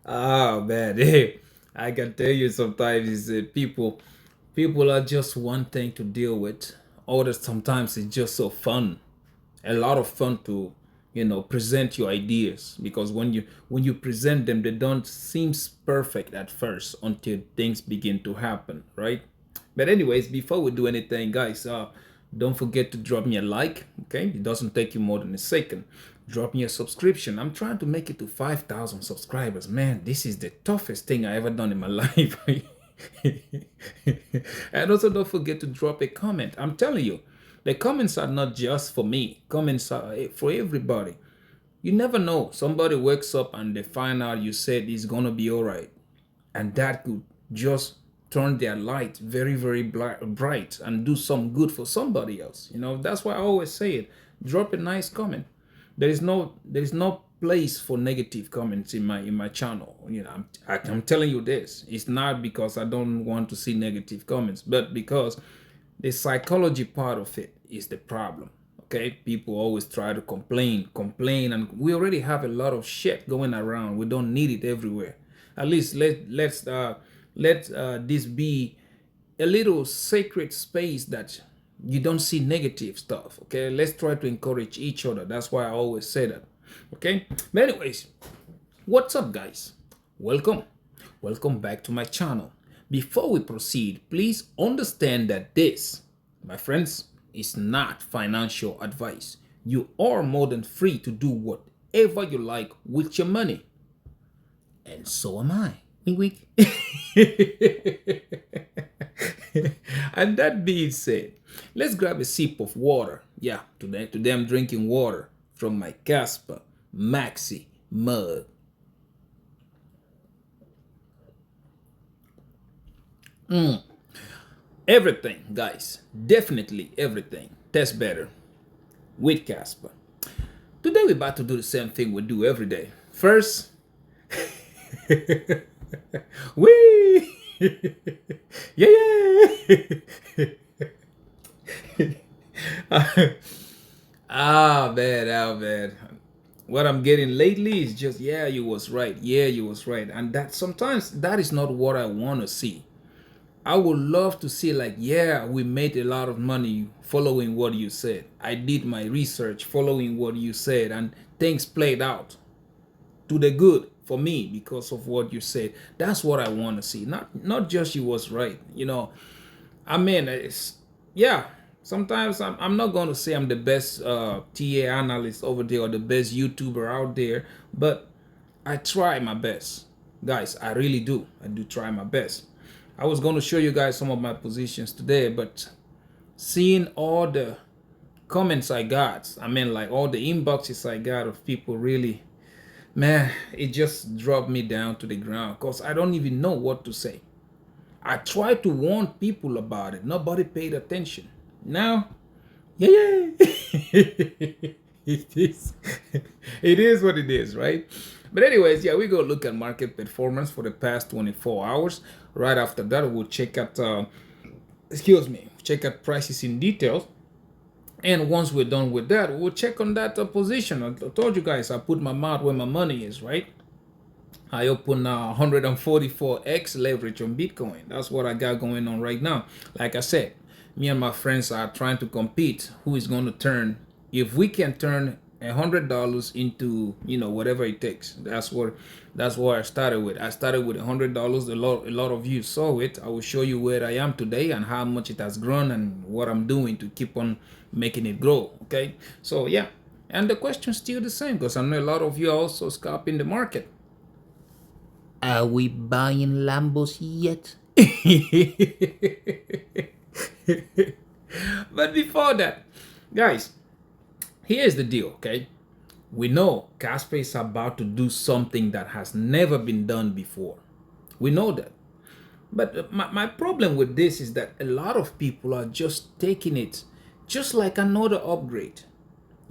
Oh man, hey, I can tell you sometimes is people are just one thing to deal with. Others sometimes it's just so fun, a lot of fun to present your ideas because when you present them, they don't seem perfect at first until things begin to happen, right? But anyways, before we do anything, guys, don't forget to drop me a like. Okay, it doesn't take you more than a second. Drop me a subscription. I'm trying to make it to 5,000 subscribers. Man, this is the toughest thing I ever done in my life. And also don't forget to drop a comment. I'm telling you, the comments are not just for me. Comments are for everybody. You never know. Somebody wakes up and they find out you said it's gonna be all right, and that could just turn their light very very bright and do some good for somebody else. That's why I always say it. Drop a nice comment. There is no place for negative comments in my channel. I'm telling you this. It's not because I don't want to see negative comments, but because the psychology part of it is the problem. Okay, people always try to complain, and we already have a lot of shit going around. We don't need it everywhere. At least let this be a little sacred space that you don't see negative stuff. Okay, let's try to encourage each other. That's why I always say that. Okay, but anyways, what's up, guys? Welcome back to my channel. Before we proceed, please understand that this, my friends, is not financial advice. You are more than free to do whatever you like with your money, and so am I. Wink, wink. And that being said, let's grab a sip of water. Yeah, today I'm drinking water from my Caspa Maxi mug. Everything, guys, definitely everything tastes better with Caspa. Today we're about to do the same thing we do every day. First, wee, yeah, yeah. Man. What I'm getting lately is just, yeah, you was right. Yeah, you was right. And that sometimes that is not what I want to see. I would love to see, like, yeah, we made a lot of money following what you said. I did my research following what you said, and things played out to the good for me because of what you said. That's what I want to see. Not just you was right. I mean, yeah. Sometimes I'm not going to say I'm the best TA analyst over there or the best YouTuber out there, but I try my best, guys. I really do. I do try my best. I was going to show you guys some of my positions today, but seeing all the comments I got, I mean, like all the inboxes I got of people, really, man, it just dropped me down to the ground because I don't even know what to say. I tried to warn people about it. Nobody paid attention. Now, yeah, yeah. It is. It is what it is, right? But anyways, yeah, we go look at market performance for the past 24 hours. Right after that, we'll check out, check out prices in details. And once we're done with that, we'll check on that position. I told you guys, I put my mouth where my money is, right? I open 144x leverage on Bitcoin. That's what I got going on right now. Like I said, me and my friends are trying to compete who is going to turn, if we can turn $100 into whatever it takes. That's what I started with. I started with $100. A lot of you saw it. I will show you where I am today and how much it has grown and what I'm doing to keep on making it grow. Okay, so yeah, and the question's still the same because I know a lot of you are also scalping the market. Are we buying Lambos yet? But before that, guys, here's the deal, okay? We know Caspa is about to do something that has never been done before. We know that. But my problem with this is that a lot of people are just taking it just like another upgrade.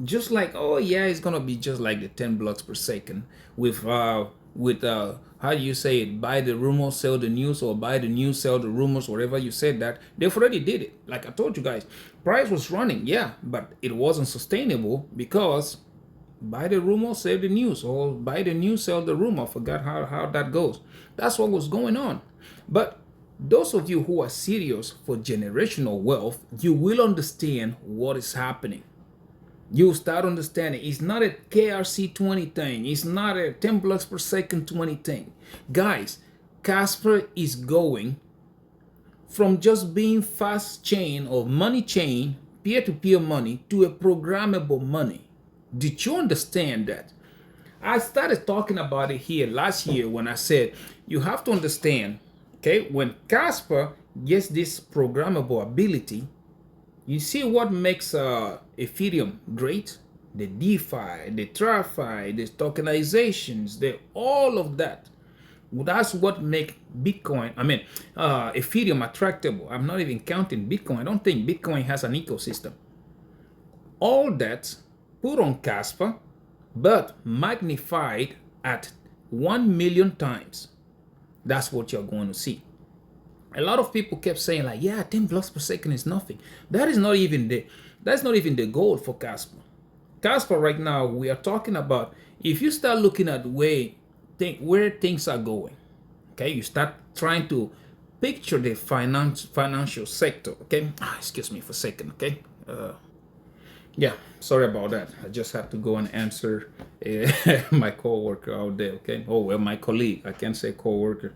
Just like, oh yeah, it's gonna be just like the 10 blocks per second with how do you say it, buy the rumor sell the news, or buy the news sell the rumors, whatever you said. That they've already did it. Like I told you guys, price was running, yeah, but it wasn't sustainable because Buy the rumor, sell the news, or buy the news, sell the rumor. I forgot how that goes. That's what was going on. But those of you who are serious for generational wealth, you will understand what is happening. You'll start understanding it's not a KRC20 thing. It's not a 10 blocks per second 20 thing. Guys, Casper is going from just being fast chain or money chain, peer-to-peer money, to a programmable money. Did you understand that? I started talking about it here last year when I said you have to understand, okay, when Casper gets this programmable ability, you see what makes Ethereum great? The DeFi, the TradFi, the tokenizations, all of that. That's what make Ethereum attractable. I'm not even counting Bitcoin. I don't think Bitcoin has an ecosystem. All that put on Caspa, but magnified at 1 million times. That's what you're going to see. A lot of people kept saying like, yeah, 10 blocks per second is nothing. That's not even the goal for Caspa. Caspa right now, we are talking about, if you start looking at where things are going, okay, you start trying to picture the financial sector, okay? Excuse me for a second, okay? Yeah, sorry about that. I just had to go and answer my coworker out there, okay? Oh, well, my colleague. I can't say coworker.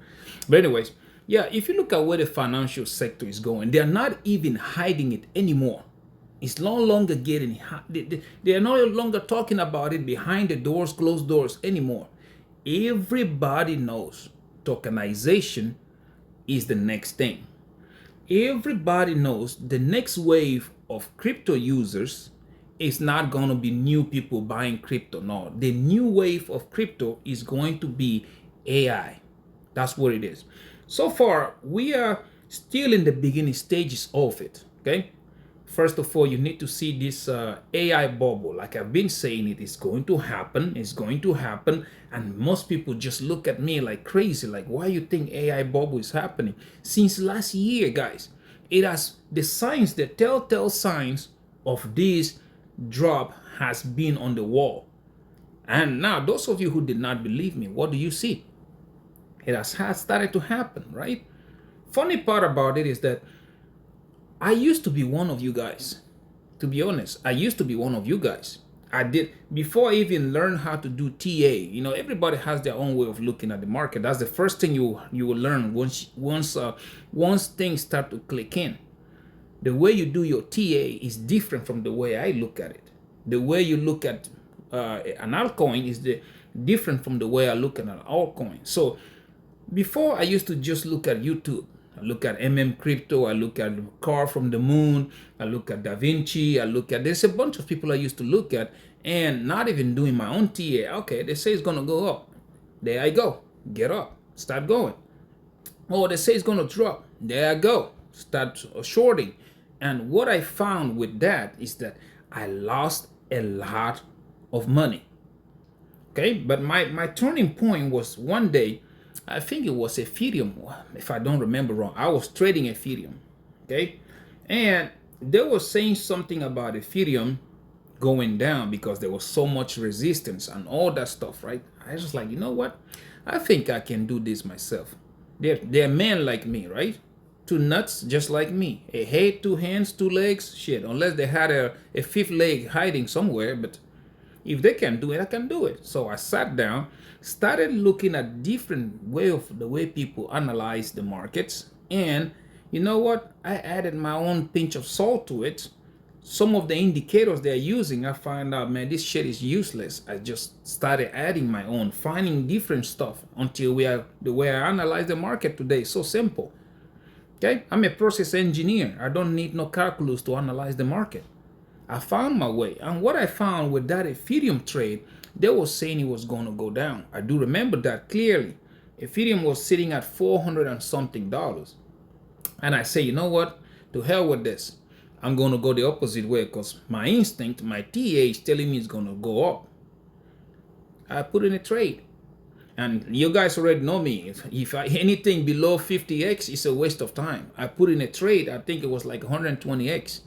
But anyways, yeah, if you look at where the financial sector is going, they're not even hiding it anymore. It's no longer getting, they're no longer talking about it behind the doors, closed doors anymore. Everybody knows tokenization is the next thing. Everybody knows the next wave of crypto users is not going to be new people buying crypto. No, the new wave of crypto is going to be AI. That's what it is. So far, we are still in the beginning stages of it, okay? First of all, you need to see this AI bubble. Like I've been saying, it is going to happen. It's going to happen. And most people just look at me like crazy. Like, why you think AI bubble is happening? Since last year, guys, it has the signs, the telltale signs of this drop has been on the wall. And now, those of you who did not believe me, what do you see? It has started to happen, right? Funny part about it is that I used to be one of you guys. To be honest, I used to be one of you guys. I did, before I even learned how to do TA. You know, everybody has their own way of looking at the market. That's the first thing you will learn once things start to click in. The way you do your TA is different from the way I look at it. The way you look at an altcoin is different from the way I look at an altcoin. So before, I used to just look at YouTube. I look at Crypto, I look at Car from the Moon, I look at Da Vinci, there's a bunch of people I used to look at and not even doing my own TA. Okay, they say it's gonna go up. There I go. Get up. Start going. Oh, they say it's gonna drop. There I go. Start shorting. And what I found with that is that I lost a lot of money. Okay, but my turning point was one day, I think it was Ethereum, if I don't remember wrong. I was trading Ethereum, okay? And they were saying something about Ethereum going down because there was so much resistance and all that stuff, right? I was just like, you know what? I think I can do this myself. They're men like me, right? Two nuts just like me. A head, two hands, two legs, shit. Unless they had a fifth leg hiding somewhere, but if they can do it, I can do it. So I sat down, started looking at different the way people analyze the markets. And you know what? I added my own pinch of salt to it. Some of the indicators they're using, I find out, man, this shit is useless. I just started adding my own, finding different stuff until the way I analyze the market today. So simple. Okay? I'm a process engineer. I don't need no calculus to analyze the market. I found my way. And what I found with that Ethereum trade, they were saying it was going to go down. I do remember that clearly. Ethereum was sitting at $400 and something. And I say, you know what? To hell with this. I'm going to go the opposite way because my instinct, my TA is telling me it's going to go up. I put in a trade. And you guys already know me. If anything below 50x is a waste of time. I put in a trade. I think it was like 120x.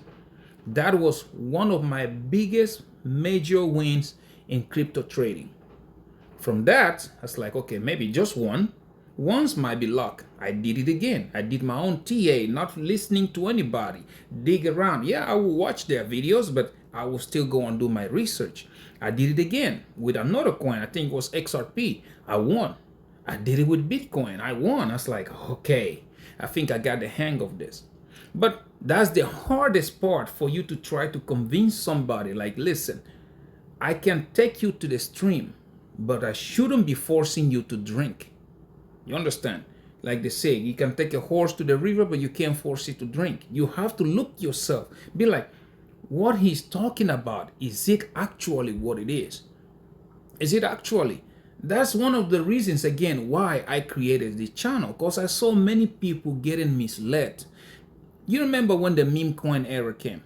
That was one of my biggest major wins in crypto trading. From that, I was like, okay, maybe just one. Once might be luck. I did it again. I did my own TA, not listening to anybody. Dig around. Yeah, I will watch their videos, but I will still go and do my research. I did it again with another coin. I think it was XRP. I won. I did it with Bitcoin. I won. I was like, okay, I think I got the hang of this. But that's the hardest part for you to try to convince somebody like, listen, I can take you to the stream, but I shouldn't be forcing you to drink. You understand? Like they say, you can take a horse to the river, but you can't force it to drink. You have to look yourself. Be like, what he's talking about, is it actually what it is? Is it actually? That's one of the reasons, again, why I created this channel, because I saw many people getting misled. You remember when the meme coin era came?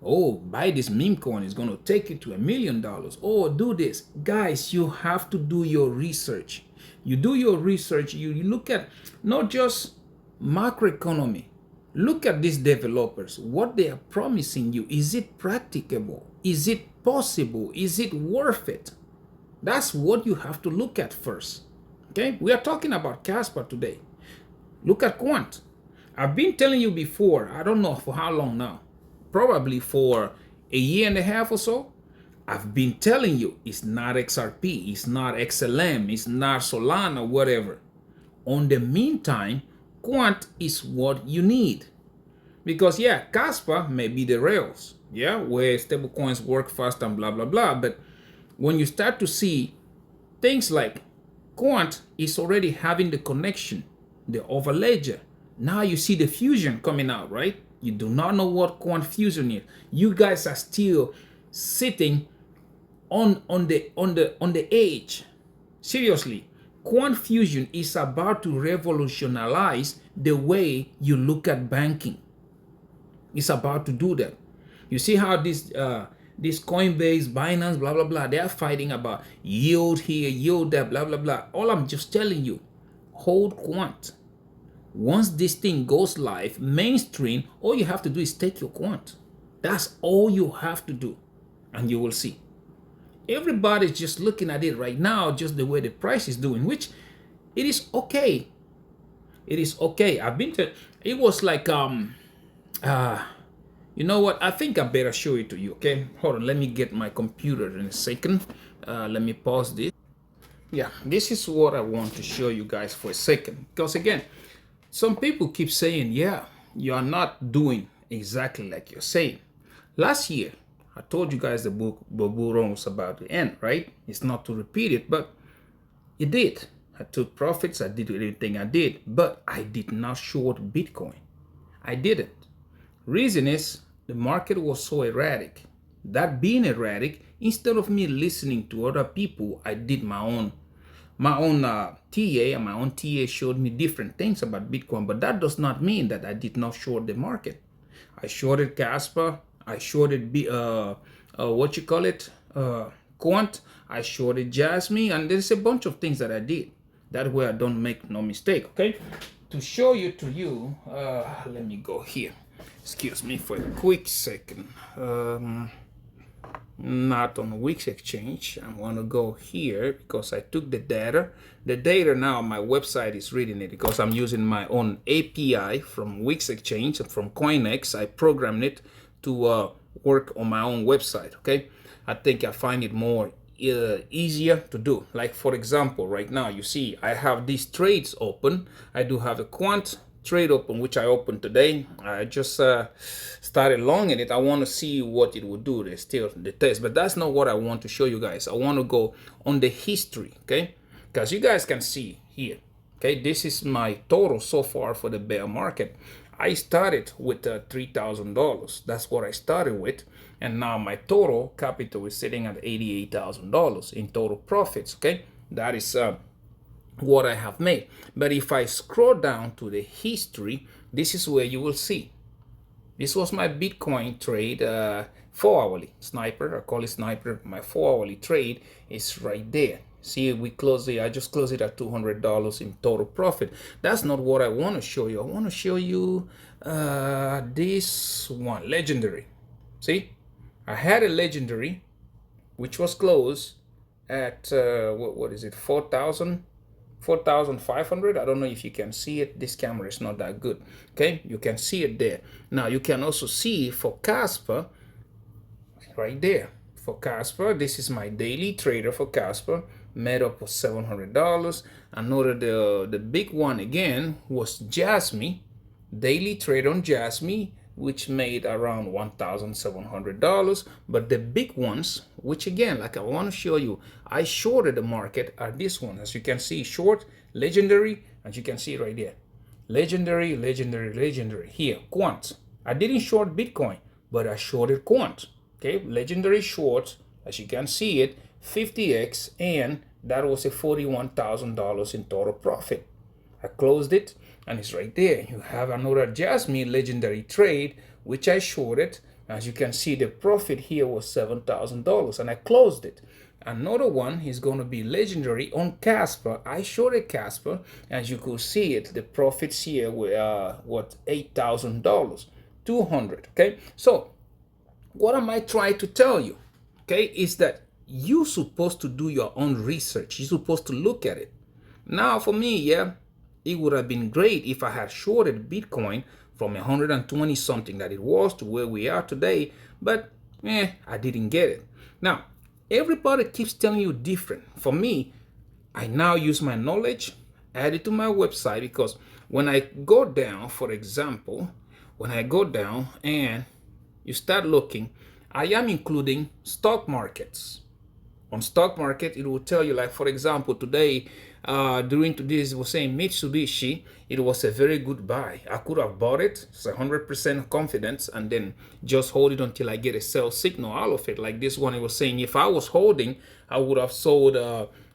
Oh, buy this meme coin, is going to take you to $1 million. Oh, do this. Guys, you have to do your research. You do your research, you look at not just macroeconomy. Look at these developers, what they are promising you. Is it practicable? Is it possible? Is it worth it? That's what you have to look at first. Okay, we are talking about Caspa today. Look at Quant. I've been telling you before, I don't know for how long now, probably for a year and a half or so. I've been telling you, it's not XRP, it's not XLM, it's not Solana, whatever. On the meantime, Quant is what you need. Because yeah, Kaspa may be the rails, yeah, where stablecoins work fast and blah, blah, blah. But when you start to see things like Quant is already having the connection, the overledger. Now you see the fusion coming out, right? You do not know what Quant fusion is. You guys are still sitting on the edge. Seriously, Quant fusion is about to revolutionize the way you look at banking. It's about to do that. You see how this Coinbase, Binance, blah blah blah, they are fighting about yield here, yield there, blah blah blah. All I'm just telling you, hold Quant. Once this thing goes live, mainstream, all you have to do is take your Quant. That's all you have to do, and you will see. Everybody's just looking at it right now, just the way the price is doing, which it is okay. It is okay. I've been to, it was like, you know what? I think I better show it to you, okay? Hold on, let me get my computer in a second. Let me pause this. Yeah, this is what I want to show you guys for a second. Because again, some people keep saying, yeah, you are not doing exactly like you're saying. Last year, I told you guys the book bull run was about to end, right? It's not to repeat it, but it did. I took profits, I did everything I did, but I did not short Bitcoin. I didn't. Reason is the market was so erratic. That being erratic, instead of me listening to other people, I did my own TA, and my own TA showed me different things about Bitcoin, but that does not mean that I did not short the market. I shorted Caspa, I shorted Quant, I shorted Jasmine, and there's a bunch of things that I did. That way I don't make no mistake, okay? To show you to you, let me go here. Excuse me for a quick second. Not on Wix Exchange. I want to go here because I took the data. The data now, my website is reading it because I'm using my own API from Wix Exchange and from CoinEx. I programmed it to work on my own website, okay? I think I find it more easier to do. Like for example, right now you see I have these trades open. I do have a Quant trade open, which I opened today. I just started longing it. I want to see what it would do. There's still the test, but that's not what I want to show you guys. I want to go on the history, okay? Because you guys can see here, okay? This is my total so far for the bear market. I started with $3,000. That's what I started with. And now my total capital is sitting at $88,000 in total profits, okay? That is what I have made. But if I scroll down to the history, this is where you will see. This was my Bitcoin trade, 4-hourly sniper. I call it sniper. My 4-hourly trade is right there. See, we close it. I just closed it at $200 in total profit. That's not what I want to show you. I want to show you this one, legendary. See, I had a legendary. which was closed at what is it, 4,500. I don't know if you can see it. This camera is not that good. Okay, you can see it there. Now you can also see for Caspa right there. For Caspa, this is my daily trader for Caspa, made up of $700. I noted the big one again was Jasmy, daily trade on Jasmy, which made around $1,700. But the big ones, which again, like I want to show you, I shorted the market, are this one. As you can see, short, legendary, as you can see right there. Legendary, legendary, legendary. Here, quant. I didn't short Bitcoin, but I shorted quant. Okay, legendary shorts, as you can see it, 50x, and that was a $41,000 in total profit. I closed it, and it's right there. You have another Jasmine legendary trade, which I shorted. As you can see, the profit here was $7,000, and I closed it. Another one is going to be legendary on Caspa. I shorted Caspa. As you could see it, the profits here were what, $8,000, 200. Okay, so what am I trying to tell you? Okay, is that you're supposed to do your own research. You're supposed to look at it. Now, for me, yeah, it would have been great if I had shorted Bitcoin from 120 something that it was to where we are today, but I didn't get it. Now, everybody keeps telling you different. For me, I now use my knowledge, add it to my website, because when I go down, for example, when I go down and you start looking, I am including stock markets. On stock market, it will tell you, like, for example, today, during today's, it was saying Mitsubishi, it was a very good buy. I could have bought it, it's 100% confidence, and then just hold it until I get a sell signal out of it. Like this one, it was saying if I was holding, I would have sold,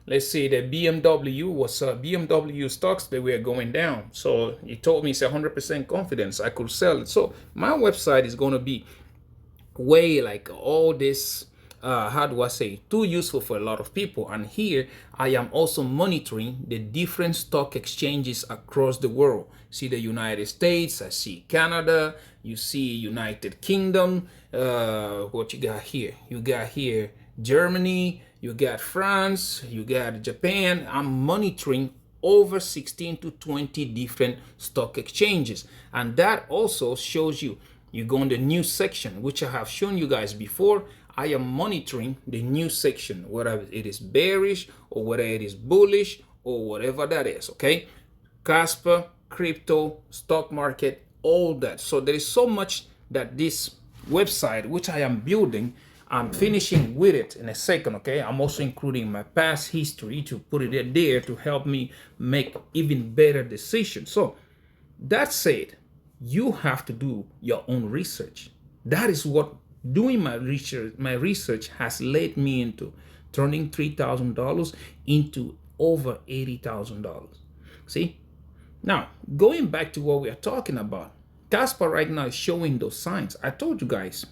let's say the BMW was BMW stocks, they were going down. So it told me it's 100% confidence, I could sell it. So my website is going to be way like all this, how do I say, too useful for a lot of people. And here I am also monitoring the different stock exchanges across the world. See the United States, I see Canada, you see United Kingdom, what you got here? You got here Germany, you got France, you got Japan. I'm monitoring over 16 to 20 different stock exchanges. And that also shows you, you go in the news section, which I have shown you guys before. I am monitoring the news section, whether it is bearish or whether it is bullish or whatever that is, okay? Caspa, crypto, stock market, all that. So there is so much that this website, which I am building, I'm finishing with it in a second, okay? I'm also including my past history to put it there to help me make even better decisions. So that said, you have to do your own research. That is what doing my research has led me into, turning $3,000 into over $80,000. See? Now, going back to what we are talking about, Caspa right now is showing those signs. I told you guys,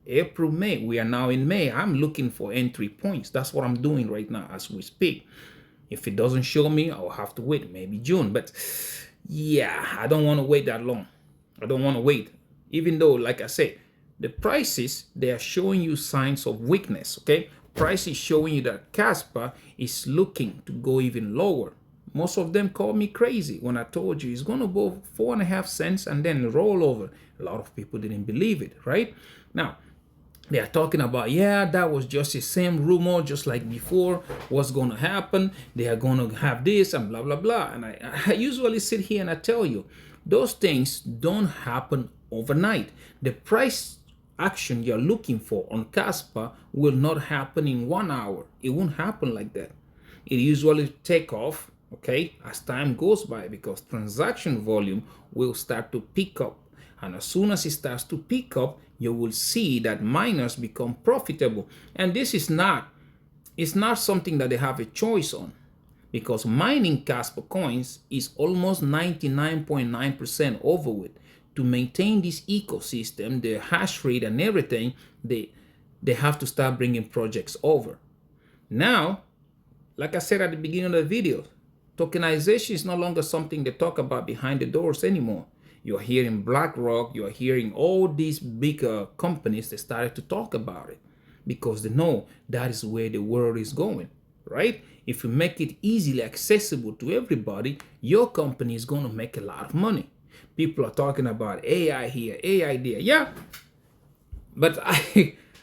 April, May, we are now in May. I'm looking for entry points. That's what I'm doing right now as we speak. If it doesn't show me, I'll have to wait, maybe June. But yeah, I don't want to wait that long. I don't want to wait. Even though, like I said, the prices, they are showing you signs of weakness, okay? Price is showing you that Caspa is looking to go even lower. Most of them called me crazy when I told you it's going to go 4.5 cents and then roll over. A lot of people didn't believe it, right? Now, they are talking about, yeah, that was just the same rumor, just like before. What's going to happen? They are going to have this and blah, blah, blah. And I usually sit here and I tell you, those things don't happen overnight. The price action you're looking for on Caspa will not happen in 1 hour. It won't happen like that. It usually take off, okay, as time goes by, because transaction volume will start to pick up. And as soon as it starts to pick up, you will see that miners become profitable. And this is not, it's not something that they have a choice on, because mining Caspa coins is almost 99.9% over with. To maintain this ecosystem, the hash rate and everything, they have to start bringing projects over. Now, like I said at the beginning of the video, tokenization is no longer something they talk about behind the doors anymore. You're hearing BlackRock, you're hearing all these bigger companies that started to talk about it. because they know that is where the world is going, right? If you make it easily accessible to everybody, your company is going to make a lot of money. People are talking about AI here, AI there. Yeah, but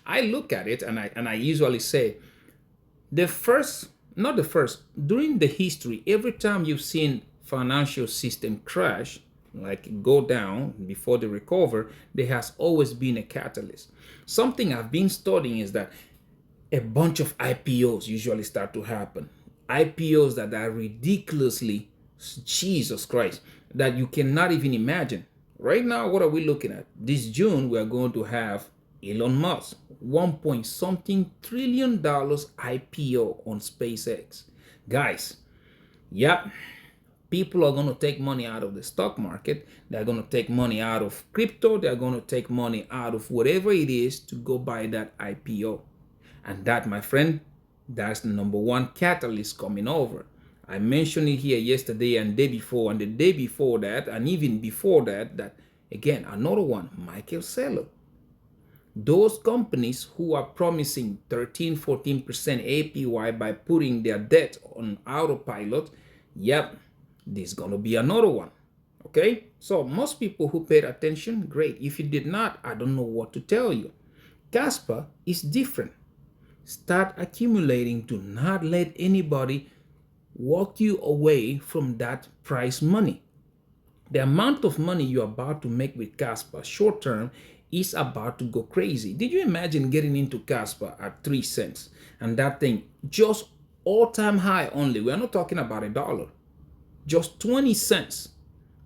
I look at it and I usually say the first, not the first, during the history, every time you've seen financial system crash, like go down before they recover, there has always been a catalyst. Something I've been studying is that a bunch of IPOs usually start to happen. IPOs that are ridiculously, Jesus Christ, that you cannot even imagine. Right now, what are we looking at? This June, we are going to have Elon Musk, 1 point something trillion dollars IPO on SpaceX. Guys, yep, people are going to take money out of the stock market. They're going to take money out of crypto. They're going to take money out of whatever it is to go buy that IPO. And that, my friend, that's the number one catalyst coming over. I mentioned it here yesterday and day before and the day before that and even before that, that again, another one, Michael Saylor. Those companies who are promising 13-14% APY by putting their debt on autopilot, yep, there's going to be another one. Okay, so most people who paid attention, great. If you did not, I don't know what to tell you. Caspa is different. Start accumulating. Do not let anybody walk you away from that prize money. The amount of money you're about to make with Caspa short term is about to go crazy. Did you imagine getting into Caspa at 3 cents and that thing just all-time high only? We're not talking about $1, just 20 cents.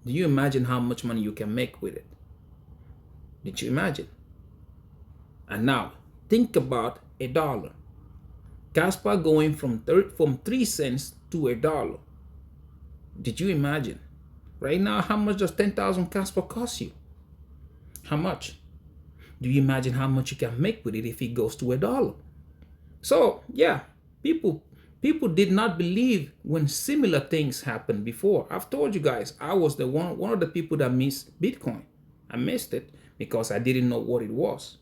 Do you imagine how much money you can make with it? Did you imagine? And now think about $1. Caspa going from 3 cents to $1. Did you imagine? Right now, how much does 10,000 Caspa cost you? How much? Do you imagine how much you can make with it if it goes to $1? So yeah, people did not believe when similar things happened before. I've told you guys, I was the one of the people that missed Bitcoin. I missed it because I didn't know what it was.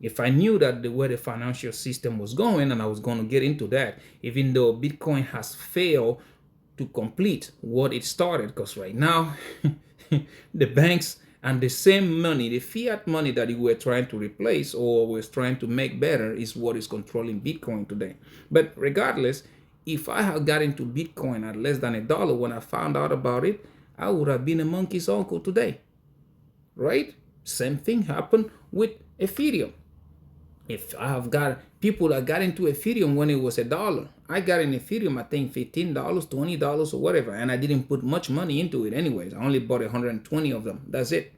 If I knew that where the financial system was going, and I was going to get into that, even though Bitcoin has failed to complete what it started, because right now the banks and the same money, the fiat money that we were trying to replace or was trying to make better, is what is controlling Bitcoin today. But regardless, if I had got into Bitcoin at less than $1 when I found out about it, I would have been a monkey's uncle today, right? Same thing happened with Ethereum. If I have got people that got into Ethereum when it was $1, I got in Ethereum, I think $15, $20 or whatever, and I didn't put much money into it anyways. I only bought 120 of them. That's it.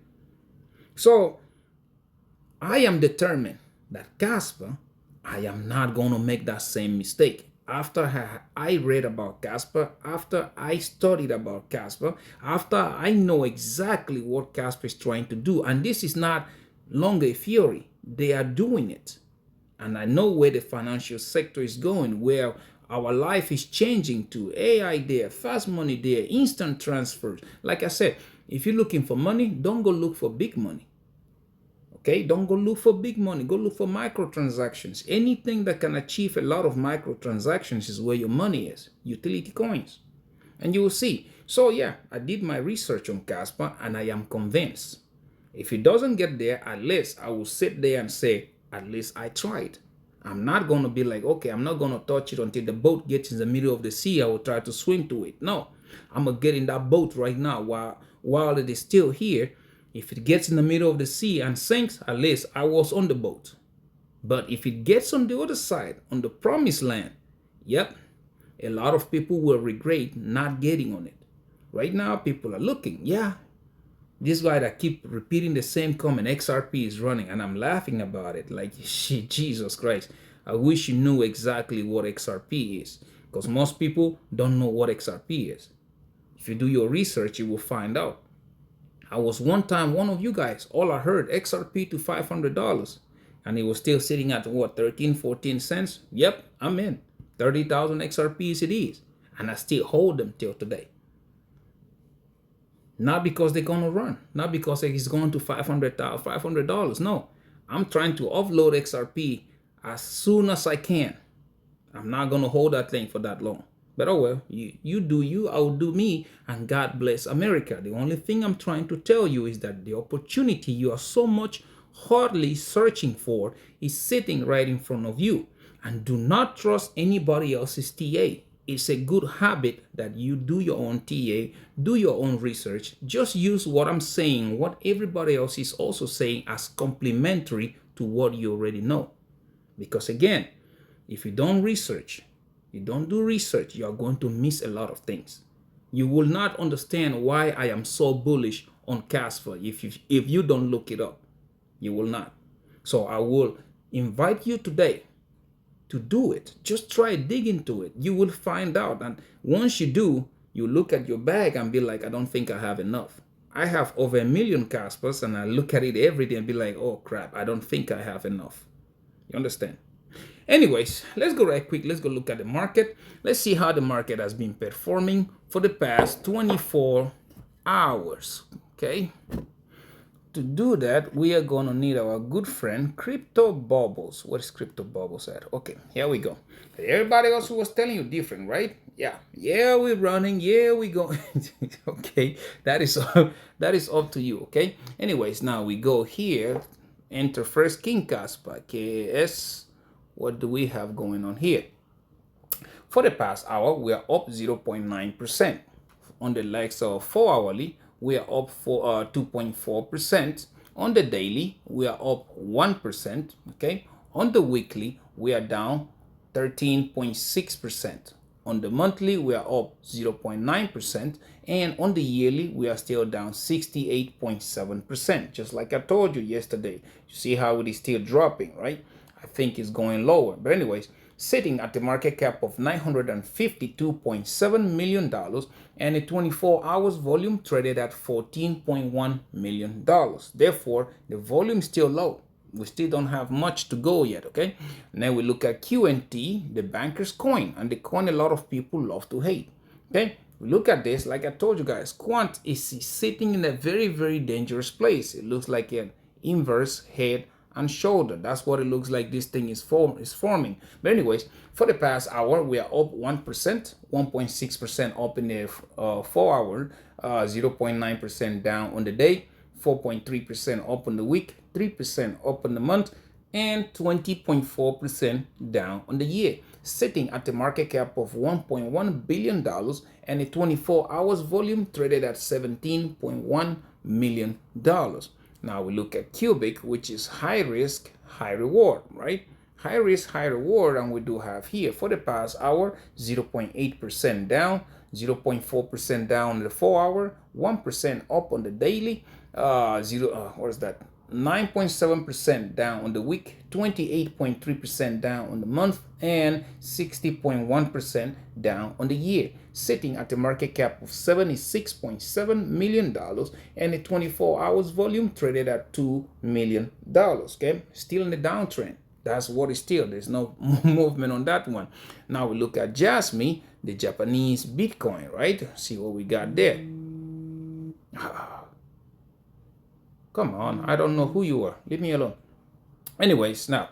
So I am determined that Caspa, I am not going to make that same mistake. After I read about Caspa, after I studied about Caspa, after I know exactly what Caspa is trying to do, and this is not longer a theory, they are doing it. And I know where the financial sector is going, where our life is changing to. AI there, fast money there, instant transfers. Like I said, if you're looking for money, don't go look for big money. Okay, don't go look for big money. Go look for microtransactions. Anything that can achieve a lot of microtransactions is where your money is. Utility coins. And you will see. So yeah, I did my research on Caspa and I am convinced. If it doesn't get there, at least I will sit there and say, at least I tried. I'm not going to be like, okay, I'm not going to touch it until the boat gets in the middle of the sea. I will try to swim to it. No, I'm going to get in that boat right now while it is still here. If it gets in the middle of the sea and sinks, at least I was on the boat. But if it gets on the other side, on the promised land, yep, a lot of people will regret not getting on it. Right now, people are looking, yeah, this guy that keep repeating the same comment, XRP is running, and I'm laughing about it. Like, shit, Jesus Christ. I wish you knew exactly what XRP is, because most people don't know what XRP is. If you do your research, you will find out. I was one time one of you guys, all I heard, XRP to $500, and it was still sitting at what, 13, 14 cents? Yep, I'm in. 30,000 XRPs it is, and I still hold them till today. Not because they're going to run, not because it's going to $500. No, I'm trying to offload XRP as soon as I can. I'm not going to hold that thing for that long. But oh well, you do you, I'll do me, and God bless America. The only thing I'm trying to tell you is that the opportunity you are so much hardly searching for is sitting right in front of you. And do not trust anybody else's TA. It's a good habit that you do your own TA, do your own research. Just use what I'm saying, what everybody else is also saying, as complementary to what you already know. Because again, if you don't research, you don't do research, you are going to miss a lot of things. You will not understand why I am so bullish on Caspa if you don't look it up. You will not. So I will invite you today to do it. Just try dig into it. You will find out. And once you do, you look at your bag and be like, I don't think I have enough. I have over 1 million Caspas, and I look at it every day and be like, oh crap, I don't think I have enough. You understand? Anyways, let's go right quick. Let's go look at the market. Let's see how the market has been performing for the past 24 hours. Okay. To do that, we are going to need our good friend Crypto Bubbles. What is Crypto Bubbles at? Okay, here we go. Everybody else was telling you different, right? Yeah, we're running. Yeah, we go. Okay, that is up to you. Okay. Anyways, now we go here. Enter first King Kaspa. KS. What do we have going on here? For the past hour, we are up 0.9%. On the likes of 4 hourly, we are up for 2.4%. On the daily, we are up 1%. Okay. On the weekly, we are down 13.6%. On the monthly, we are up 0.9%. And on the yearly, we are still down 68.7%. Just like I told you yesterday. You see how it is still dropping, right? I think it's going lower. But anyways, sitting at the market cap of $952.7 million and a 24 hours volume traded at $14.1 million. Therefore, the volume is still low. We still don't have much to go yet, okay? And then we look at QNT, the banker's coin, and the coin a lot of people love to hate, okay? We look at this, like I told you guys, Quant is sitting in a very, very dangerous place. It looks like an inverse head and shoulder. That's what it looks like this thing is forming. But anyways, for the past hour, we are up 1%, 1.6% up in the 4 hour, 0.9% down on the day, 4.3% up on the week, 3% up on the month, and 20.4% down on the year, sitting at the market cap of $1.1 billion and a 24 hours volume traded at $17.1 million. Now we look at Cubic, which is high risk, high reward, right? High risk, high reward, and we do have here for the past hour 0.8% down, 0.4% down on the 4 hour, 1% up on the daily, 9.7% down on the week, 28.3% down on the month, and 60.1% down on the year, sitting at a market cap of $76.7 million and a 24 hours volume traded at $2 million. Okay, still in the downtrend. That's what is still. There's no movement on that one. Now we look at Jasmine, the Japanese Bitcoin, right? See what we got there. Come on, I don't know who you are. Leave me alone. Anyways, now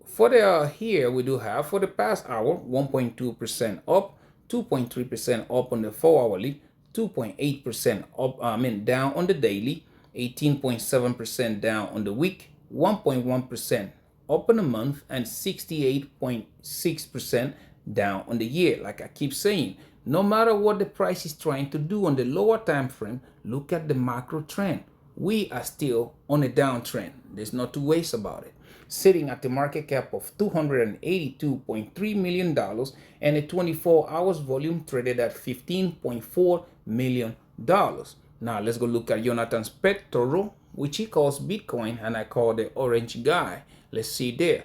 for the here we do have for the past hour 1.2% up, 2.3% up on the 4 hourly, 2.8% up. Down on the daily, 18.7% down on the week, 1.1% up on the month, and 68.6% down on the year. Like I keep saying, no matter what the price is trying to do on the lower time frame, look at the macro trend. We are still on a downtrend. There's no two ways about it. Sitting at the market cap of $282.3 million and a 24 hours volume traded at $15.4 million. Now let's go look at Jonathan's pet Toro, which he calls Bitcoin and I call the orange guy. Let's see there.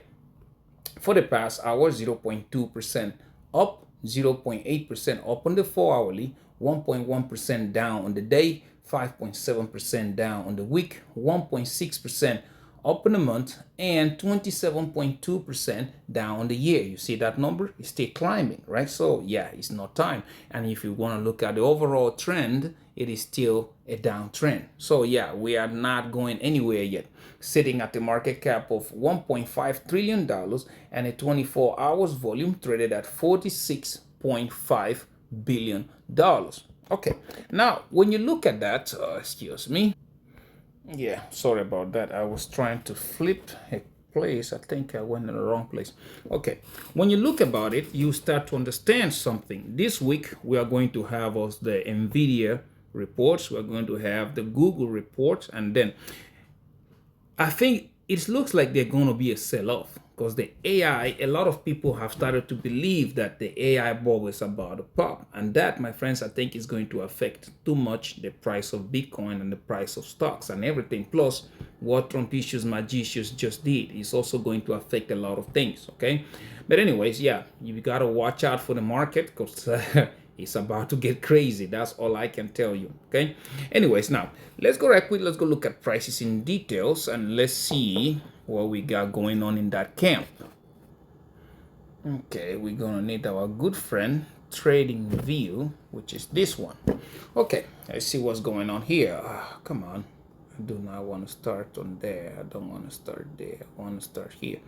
For the past hour, 0.2% up, 0.8% up on the 4 hourly, 1.1% down on the day, 5.7% down on the week, 1.6% up in a month and 27.2% down on the year. You see that number is still climbing, right? So yeah, it's not time. And if you want to look at the overall trend, it is still a downtrend. So yeah, we are not going anywhere yet. Sitting at the market cap of $1.5 trillion and a 24 hours volume traded at $46.5 billion. Okay, now when you look at that, excuse me. Yeah, sorry about that. I was trying to flip a place. I think I went in the wrong place. Okay, when you look about it, you start to understand something. This week, we are going to have us the NVIDIA reports. We're going to have the Google reports. And then I think it looks like they're going to be a sell-off because the AI, a lot of people have started to believe that the AI bubble is about to pop. And that, my friends, I think is going to affect too much the price of Bitcoin and the price of stocks and everything. Plus, what Trumpicious Margex just did is also going to affect a lot of things, okay? But anyways, yeah, you got to watch out for the market because it's about to get crazy. That's all I can tell you, okay? Anyways, now, let's go right quick. Let's go look at prices in details and let's see what we got going on in that camp. Okay, we're gonna need our good friend Trading View, which is this one. Okay, let's see what's going on here. Come on. I do not want to start on there. I don't want to start there. I want to start here.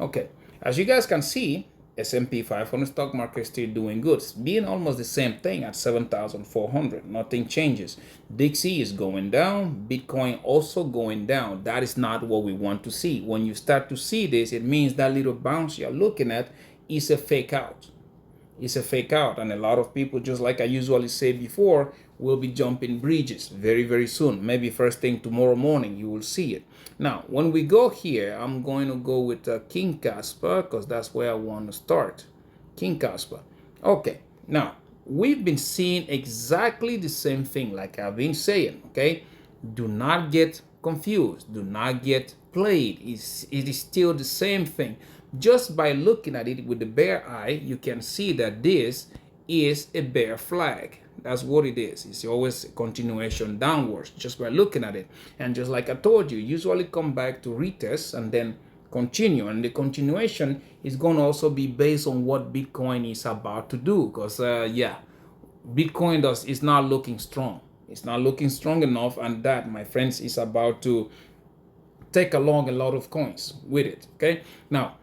Okay, as you guys can see, S&P 500 stock market is still doing good. It's being almost the same thing at 7,400. Nothing changes. DXY is going down. Bitcoin also going down. That is not what we want to see. When you start to see this, it means that little bounce you're looking at is a fake out. It's a fake out, and a lot of people, just like I usually say before, will be jumping bridges very, very soon. Maybe first thing tomorrow morning, you will see it. Now, when we go here, I'm going to go with King Caspa because that's where I want to start. King Caspa. Okay, now, we've been seeing exactly the same thing like I've been saying, okay? Do not get confused. Do not get played. It is still the same thing. Just by looking at it with the bare eye, you can see that this is a bear flag. That's what it is. It's always a continuation downwards just by looking at it. And just like I told you, usually come back to retest and then continue. And the continuation is going to also be based on what Bitcoin is about to do. Because, yeah, Bitcoin is not looking strong. It's not looking strong enough. And that, my friends, is about to take along a lot of coins with it. Okay. Now,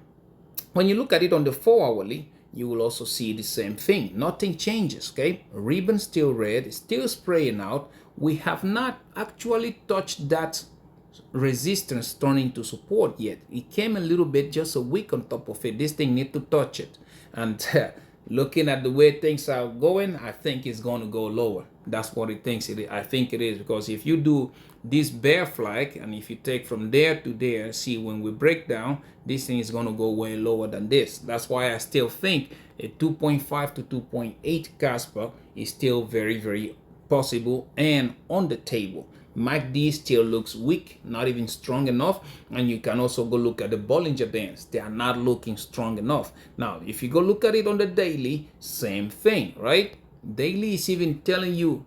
when you look at it on the 4-hourly, you will also see the same thing. Nothing changes, okay? Ribbon still red, still spraying out. We have not actually touched that resistance turning to support yet. It came a little bit, just a week on top of it. This thing need to touch it. And looking at the way things are going, I think it's going to go lower. That's what it thinks it is. I think it is, because if you do this bear flag and if you take from there to there, see when we break down, this thing is going to go way lower than this. That's why I still think a 2.5 to 2.8 Caspa is still very, very possible and on the table. MACD still looks weak, not even strong enough. And you can also go look at the Bollinger Bands. They are not looking strong enough. Now, if you go look at it on the daily, same thing, right? Daily is even telling you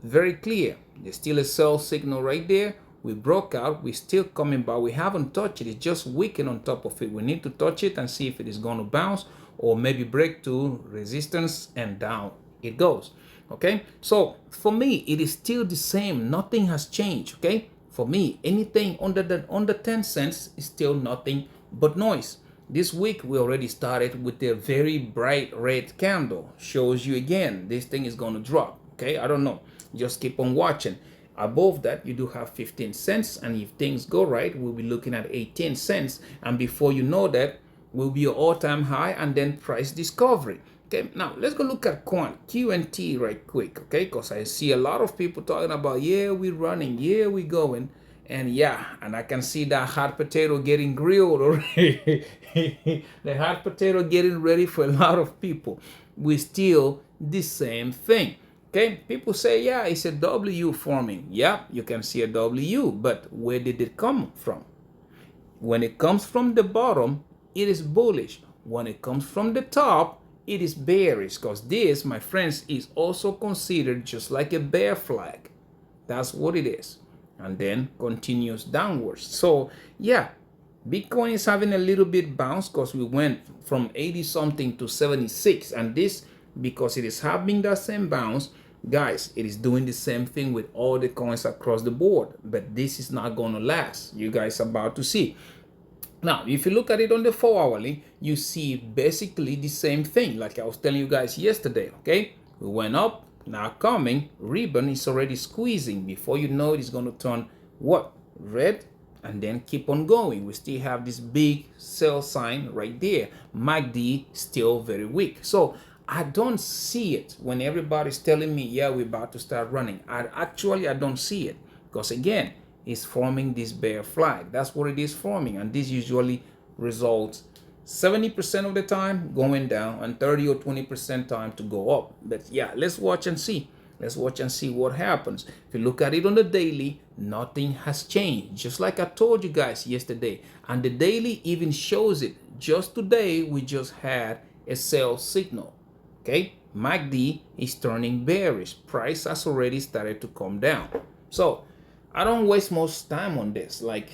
very clear. There's still a sell signal right there. We broke out. We're still coming back. We haven't touched it. It's just weakened on top of it. We need to touch it and see if it is going to bounce or maybe break to resistance and down it goes. Okay, so for me, it is still the same. Nothing has changed. Okay, for me, anything under 10 cents is still nothing but noise. This week, we already started with a very bright red candle. Shows you again, this thing is going to drop. Okay, I don't know. Just keep on watching. Above that, you do have 15 cents. And if things go right, we'll be looking at 18 cents. And before you know that, will be your all-time high and then price discovery. Okay, now let's go look at QNT right quick, okay? Because I see a lot of people talking about, yeah, we're running, yeah, we're going. And yeah, and I can see that hot potato getting grilled already. The hot potato getting ready for a lot of people. We still the same thing. Okay, people say, yeah, it's a W forming. Yeah, you can see a W, but where did it come from? When it comes from the bottom, it is bullish. When it comes from the top, it is bearish, because this, my friends, is also considered just like a bear flag. That's what it is. and then continues downwards. So yeah, Bitcoin is having a little bit bounce because we went from 80 something to 76, and this, because it is having that same bounce, guys, it is doing the same thing with all the coins across the board. But this is not going to last. You guys are about to see. Now, if you look at it on the 4-hourly, you see basically the same thing like I was telling you guys yesterday, okay? We went up, now coming, ribbon is already squeezing. Before you know it, it's going to turn what? Red, and then keep on going. We still have this big sell sign right there. MACD still very weak. So I don't see it when everybody's telling me, yeah, we're about to start running. I don't see it, because again, is forming this bear flag. That's what it is forming, and this usually results 70% of the time going down and 30 or 20% time to go up. But yeah, let's watch and see. Let's watch and see what happens. If you look at it on the daily, nothing has changed. Just like I told you guys yesterday, and the daily even shows it. Just today, we just had a sell signal. Okay, MACD is turning bearish. Price has already started to come down. So I don't waste most time on this. Like,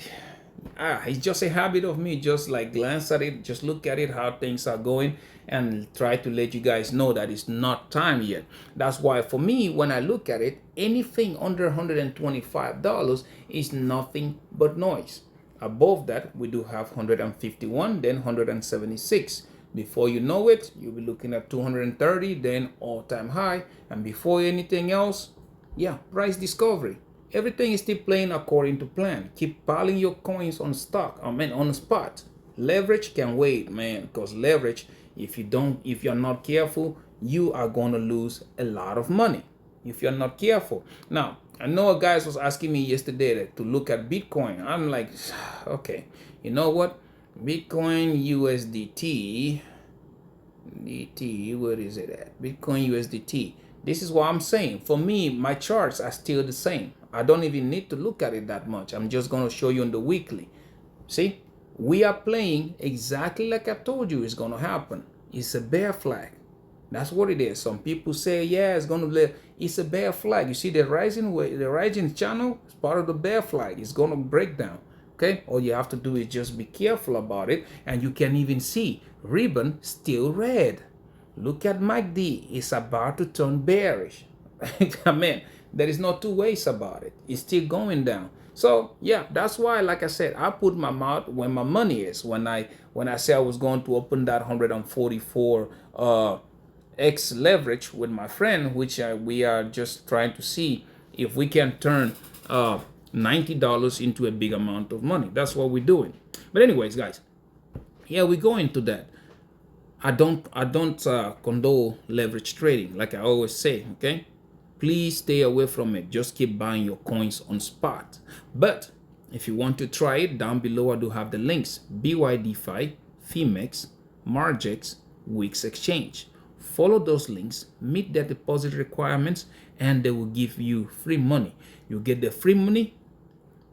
it's just a habit of me. Just like glance at it, just look at it, how things are going, and try to let you guys know that it's not time yet. That's why for me, when I look at it, anything under $125 is nothing but noise. Above that, we do have 151, then 176. Before you know it, you'll be looking at 230, then all-time high. And before anything else, yeah, price discovery. Everything is still playing according to plan. Keep piling your coins on stock, on spot. Leverage can wait, man, because leverage, if you're not careful, you are going to lose a lot of money if you're not careful. Now, I know a guy was asking me yesterday to look at Bitcoin. I'm like, okay, you know what? Bitcoin USDT, where is it at? Bitcoin USDT. This is what I'm saying. For me, my charts are still the same. I don't even need to look at it that much. I'm just going to show you on the weekly. See, we are playing exactly like I told you it's going to happen. It's a bear flag. That's what it is. Some people say, yeah, it's going to be, it's a bear flag. You see the rising channel is part of the bear flag. It's going to break down. Okay, all you have to do is just be careful about it, and you can even see ribbon still red. Look at MACD, it's about to turn bearish. I mean, there is no two ways about it. It's still going down. So yeah, that's why, like I said, I put my mouth where my money is. When I say I was going to open that 144 X leverage with my friend, which we are just trying to see if we can turn $90 into a big amount of money. That's what we're doing. But anyways, guys, yeah, we go into that. I don't condone leverage trading, like I always say. Okay, please stay away from it. Just keep buying your coins on spot. But if you want to try it, down below I do have the links: Bydfi, Phemex, Margex, Wix Exchange. Follow those links, meet their deposit requirements, and they will give you free money. You get the free money,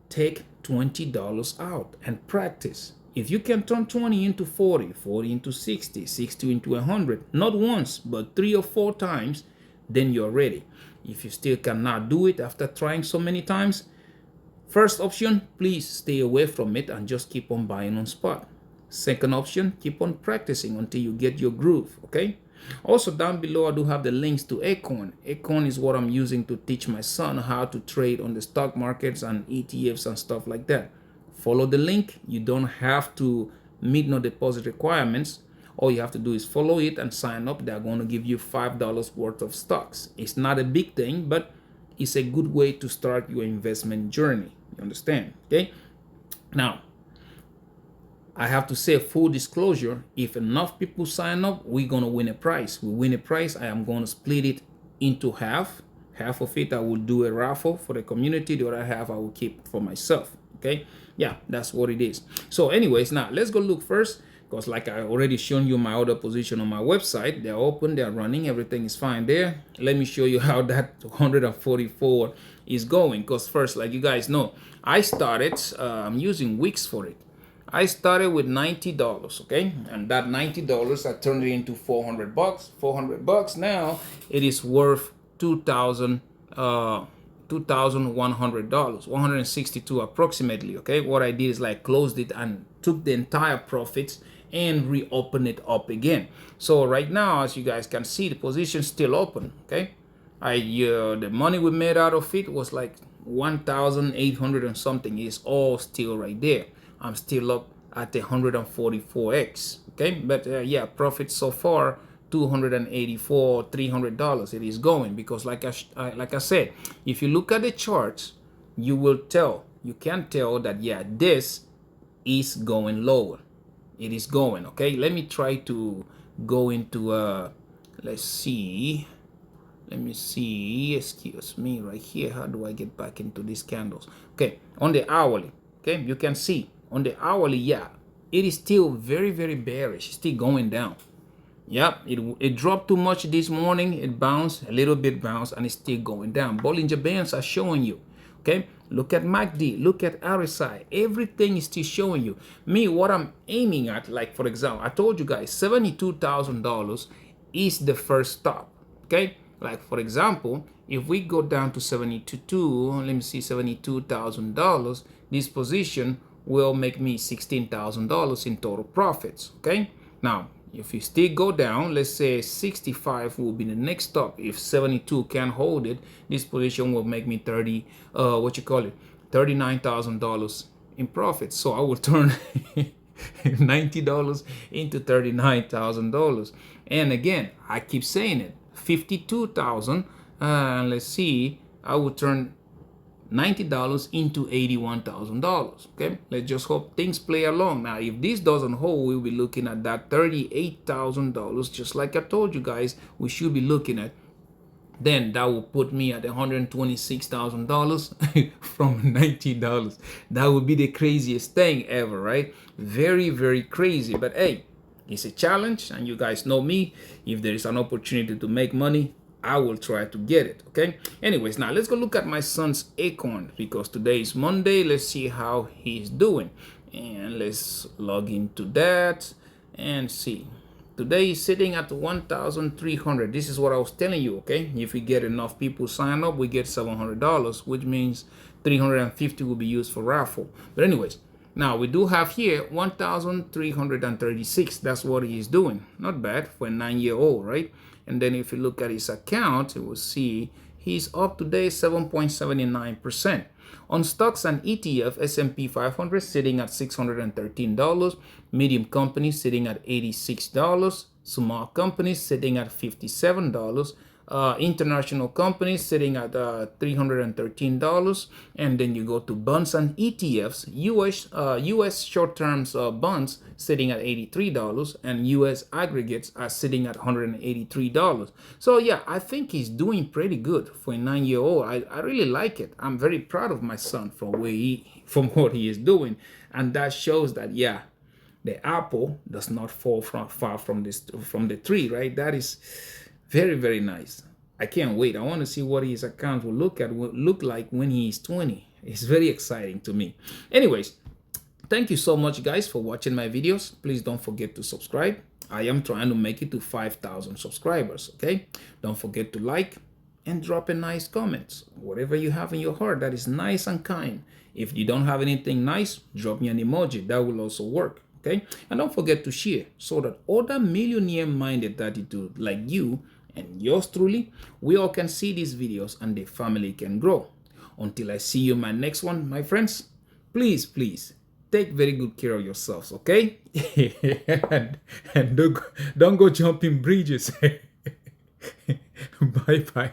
take $20 out and practice. If you can turn 20 into 40, 40 into 60, 60 into 100, not once, but 3 or 4 times, then you're ready. If you still cannot do it after trying so many times, first option, please stay away from it and just keep on buying on spot. Second option, keep on practicing until you get your groove, okay? Also, down below, I do have the links to Acorn. Acorn is what I'm using to teach my son how to trade on the stock markets and ETFs and stuff like that. Follow the link. You don't have to meet no deposit requirements. All you have to do is follow it and sign up. They're going to give you $5 worth of stocks. It's not a big thing, but it's a good way to start your investment journey. You understand? Okay. Now, I have to say, full disclosure, if enough people sign up, we're going to win a prize. We win a prize, I am going to split it into half. Half of it, I will do a raffle for the community. The other half, I will keep for myself. Okay? Yeah, that's what it is. So anyways, now let's go look first, because like I already shown you my other position on my website. They're open, they're running, everything is fine there. Let me show you how that 144 is going. Because first, like you guys know, I started, I'm using Wix for it. I started with $90, okay? And that $90, I turned it into $400. $400 now, it is worth $2,000 $2,100, 162 approximately. Okay, what I did is like closed it and took the entire profits and reopen it up again. So right now, as you guys can see, the position still open. Okay, the money we made out of it was like 1,800 and something. Is all still right there. I'm still up at 144x. Okay, but yeah, profit so far $284, $300. It is going because like I said, if you look at the charts, you will tell, you can tell that yeah, this is going lower. It is going. Okay, let me try to go into let's see, let me see, excuse me, right here. How do I get back into these candles? Okay, on the hourly, okay, you can see on the hourly, yeah, it is still very, very bearish, still going down. Yep, it dropped too much this morning. It bounced a little bit, bounced, and it's still going down. Bollinger Bands are showing you. Okay, look at MACD, look at RSI. Everything is still showing you. Me, what I'm aiming at, like for example, I told you guys, $72,000 is the first stop. Okay, like for example, if we go down to 72, let me see, $72,000, this position will make me $16,000 in total profits. Okay, now if you still go down, let's say 65 will be the next stop. If 72 can't hold it, this position will make me $39,000 in profit. So I will turn $90 into $39,000. And again, I keep saying it, 52,000. Let's see, I will turn $90 into $81,000. Okay, let's just hope things play along. Now, if this doesn't hold, we'll be looking at that $38,000, just like I told you guys we should be looking at. Then that will put me at $126,000 from $90. That would be the craziest thing ever, right? Very, very crazy. But hey, it's a challenge, and you guys know me. If there is an opportunity to make money, I will try to get it. Okay, anyways, now let's go look at my son's Acorn because today is Monday. Let's see how he's doing, and let's log into that and see. Today is sitting at 1,300. This is what I was telling you. Okay, if we get enough people sign up, we get $700, which means 350 will be used for raffle. But anyways, now we do have here 1,336. That's what he's doing. Not bad for a 9-year-old, right? And then if you look at his account, you will see he's up today 7.79%. On stocks and ETF, S&P 500 sitting at $613, medium companies sitting at $86, small companies sitting at $57, international companies sitting at $313, and then you go to bonds and ETFs. US short-term bonds sitting at $83, and US aggregates are sitting at $183. So yeah, I think he's doing pretty good for a 9-year-old. I really like it. I'm very proud of my son from what he is doing, and that shows that yeah, the apple does not fall far from the tree, right? That is very, very nice. I can't wait. I want to see what his account will look like when he is 20. It's very exciting to me. Anyways, thank you so much, guys, for watching my videos. Please don't forget to subscribe. I am trying to make it to 5,000 subscribers, okay? Don't forget to like and drop a nice comment. Whatever you have in your heart that is nice and kind. If you don't have anything nice, drop me an emoji. That will also work. Okay, and don't forget to share so that other millionaire-minded attitude like you and yours truly, we all can see these videos and the family can grow. Until I see you in my next one, my friends, please, please take very good care of yourselves, okay? and don't go jumping bridges. Bye-bye.